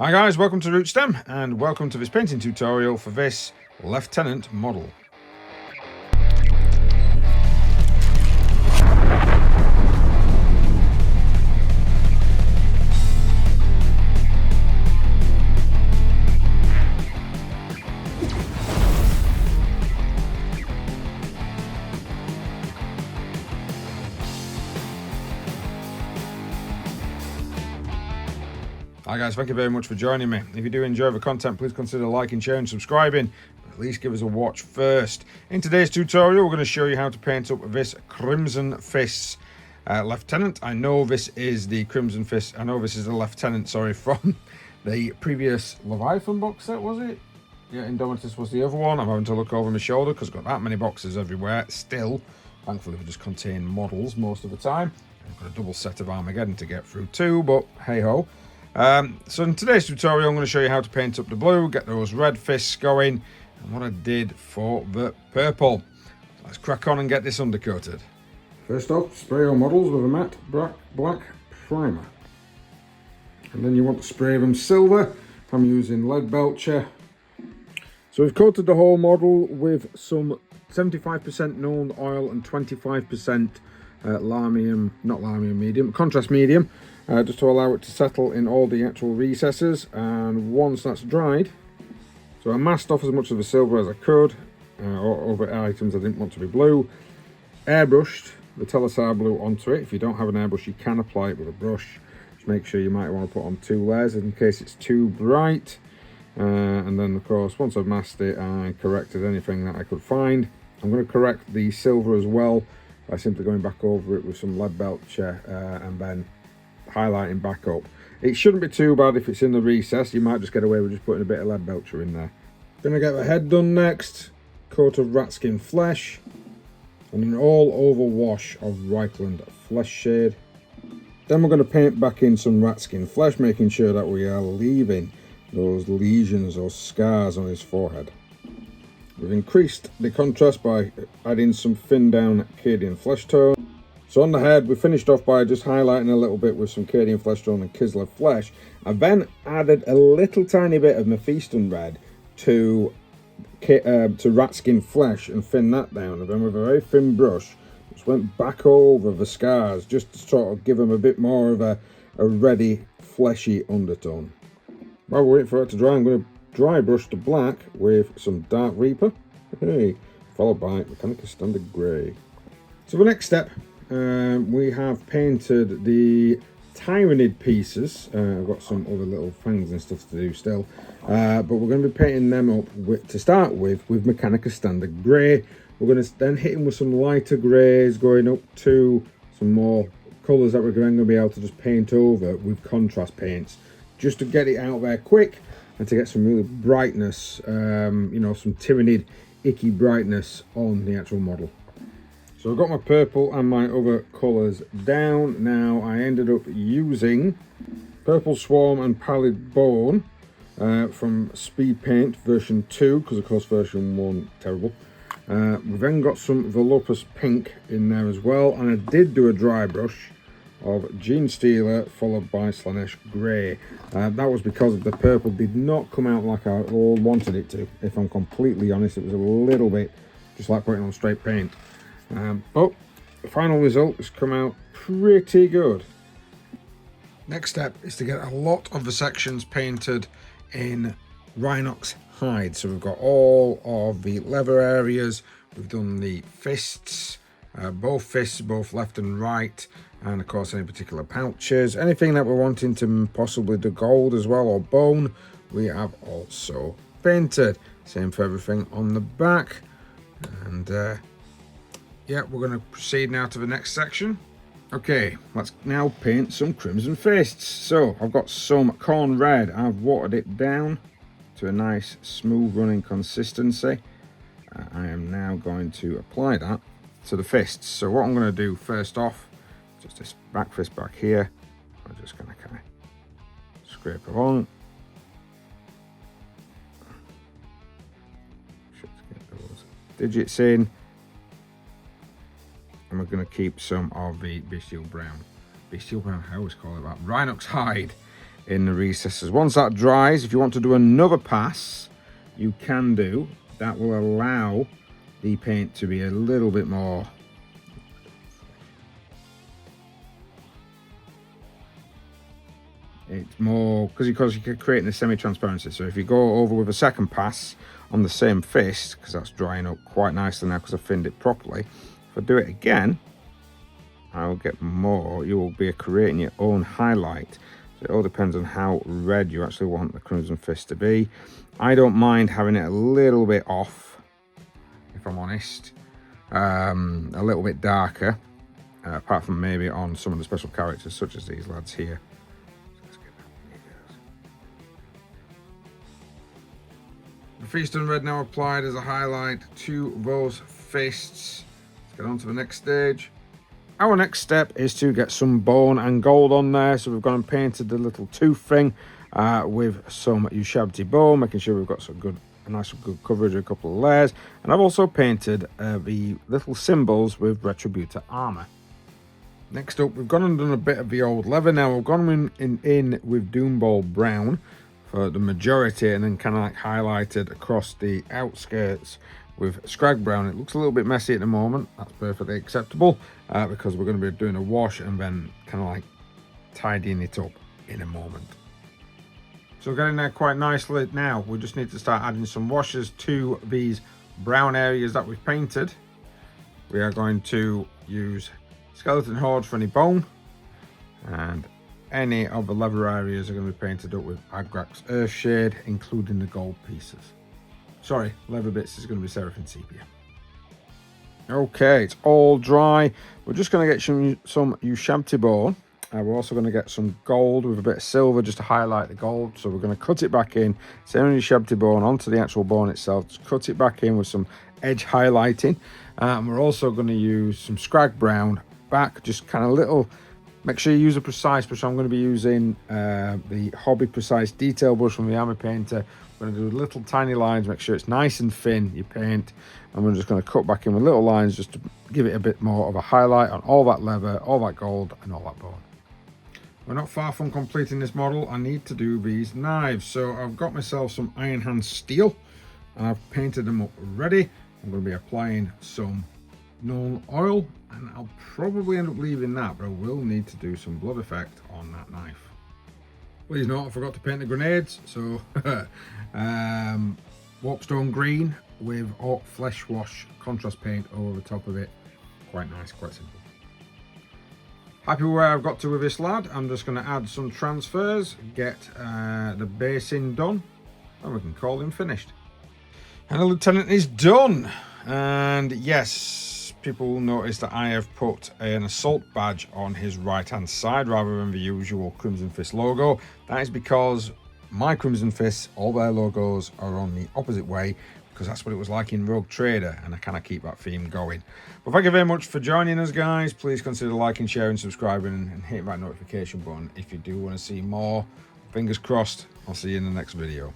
Hi guys, welcome to Rootstem and welcome to this painting tutorial for this Lieutenant model. Hi guys, thank you very much for joining me. If you do enjoy the content, please consider liking, sharing, subscribing. At least give us a watch first. In today's tutorial, we're going to show you how to paint up this Crimson Fists Lieutenant. I know this is the Crimson Fist. I know this is the Lieutenant, sorry, from the previous Leviathan box set, was it? Yeah, Indomitus was the other one. I'm having to look over my shoulder because I've got that many boxes everywhere still. Thankfully, they just contain models most of the time. I've got a double set of Armageddon to get through too, but hey-ho. So in today's tutorial, I'm going to show you how to paint up the blue, get those red fists going, and what I did for the purple. Let's crack on and get this undercoated. First off, spray your models with a matte black primer. And then you want to spray them silver. I'm using lead belcher. So we've coated the whole model with some 75% Nuln oil and 25% contrast medium. Just to allow it to settle in all the actual recesses, and once that's dried, so I masked off as much of the silver as I could over items I didn't want to be blue, airbrushed the Telesar blue onto it. If you don't have an airbrush, you can apply it with a brush. Just make sure you might want to put on 2 layers in case it's too bright, and then of course once I've masked it I corrected anything that I could find. I'm going to correct the silver as well by simply going back over it with some lead belcher and then highlighting back up. It shouldn't be too bad if it's in the recess. You might just get away with just putting a bit of lead belcher in there. Gonna get the head done next. Coat of rat skin flesh and an all over wash of Reichland flesh shade. Then we're going to paint back in some rat skin flesh, making sure that we are leaving those lesions or scars on his forehead. We've increased the contrast by adding some thin down Cadian flesh tone. So on the head, we finished off by just highlighting a little bit with some Cadian flesh tone and Kislev flesh. I then added a little tiny bit of Mephiston red to rat skin flesh and thin that down. And then with a very thin brush, just went back over the scars just to sort of give them a bit more of a reddy, fleshy undertone. While we're waiting for it to dry, I'm going to dry brush the black with some Dark Reaper, followed by Mechanica Standard Grey. So the next step, we have painted the Tyrannid pieces. I've got some other little fangs and stuff to do still, but we're going to be painting them up to start with Mechanica Standard Grey. We're going to then hit them with some lighter greys, going up to some more colours that we're going to be able to just paint over with contrast paints, just to get it out there quick and to get some really brightness, some Tyrannid icky brightness on the actual model. So I've got my purple and my other colours down. Now I ended up using Purple Swarm and Pallid Bone from Speed Paint version 2, because of course version 1, terrible. We've then got some Volupus Pink in there as well, and I did do a dry brush of Gene Stealer followed by Slanesh Grey. That was because the purple did not come out like I wanted it to. If I'm completely honest, it was a little bit just like putting on straight paint. But the final result has come out pretty good. Next step is to get a lot of the sections painted in Rhinox hide. So we've got all of the leather areas, we've done the fists, both left and right, and of course any particular pouches. Anything that we're wanting to possibly do gold as well, or bone, we have also painted. Same for everything on the back. And yeah, we're going to proceed now to the next section. Okay, let's now paint some Crimson Fists. So I've got some corn red. I've watered it down to a nice smooth running consistency. I am now going to apply that to the fists. So what I'm going to do first off, just this back fist back here, I'm just going to kind of scrape along. Just get those digits in. And we're going to keep some of the bestial brown, I always call it that, Rhinox hide in the recesses. Once that dries, if you want to do another pass, you can do. That will allow the paint to be a little bit more. It's more because you're creating a semi-transparency. So if you go over with a second pass on the same fist, because that's drying up quite nicely now because I finned it properly. If I do it again, I'll get more. You will be creating your own highlight. So it all depends on how red you actually want the Crimson Fist to be. I don't mind having it a little bit off, if I'm honest. A little bit darker, apart from maybe on some of the special characters, such as these lads here. The Feast on Red now applied as a highlight to those fists. Let's get on to the next stage. Our next step is to get some bone and gold on there. So we've gone and painted the little tooth thing with some Ushabti bone, making sure we've got a nice good coverage, a couple of layers. And I've also painted the little symbols with Retributor armor. Next up, we've gone and done a bit of the old leather. Now we've gone in with Doomball Brown for the majority, and then kind of like highlighted across the outskirts with Scrag Brown. It looks a little bit messy at the moment. That's perfectly acceptable because we're going to be doing a wash and then kind of like tidying it up in a moment. So we're getting there quite nicely now. We just need to start adding some washes to these brown areas that we've painted. We are going to use Skeleton Horde for any bone, and any of the leather areas are going to be painted up with Agrak's Earthshade, including the gold pieces. Sorry, leather bits is going to be Seraphim Sepia. Okay, it's all dry. We're just going to get some Ushabti bone. We're also going to get some gold with a bit of silver just to highlight the gold. So we're going to cut it back in, same Ushabti bone onto the actual bone itself. Just cut it back in with some edge highlighting. And we're also going to use some Scrag Brown back, just kind of little. Make sure you use a precise brush. I'm going to be using the Hobby Precise Detail brush from the Army Painter. We're going to do little tiny lines, make sure it's nice and thin, your paint. And we're just going to cut back in with little lines just to give it a bit more of a highlight on all that leather, all that gold, and all that bone. We're not far from completing this model. I need to do these knives. So I've got myself some Iron Hand steel, and I've painted them up ready. I'm going to be applying some Null oil, and I'll probably end up leaving that, but I will need to do some blood effect on that knife. Please note, I forgot to paint the grenades, so Warpstone green with Orc Flesh Wash contrast paint over the top of it. Quite nice, quite simple. Happy where I've got to with this lad. I'm just going to add some transfers, get the basing done, and we can call him finished. And the lieutenant is done, and yes, people will notice that I have put an assault badge on his right hand side rather than the usual Crimson Fist logo. That is because my Crimson Fists, all their logos are on the opposite way, because that's what it was like in Rogue Trader, and I kind of keep that theme going. But thank you very much for joining us, guys. Please consider liking, sharing, subscribing, and hitting that notification button if you do want to see more. Fingers crossed, I'll see you in the next video.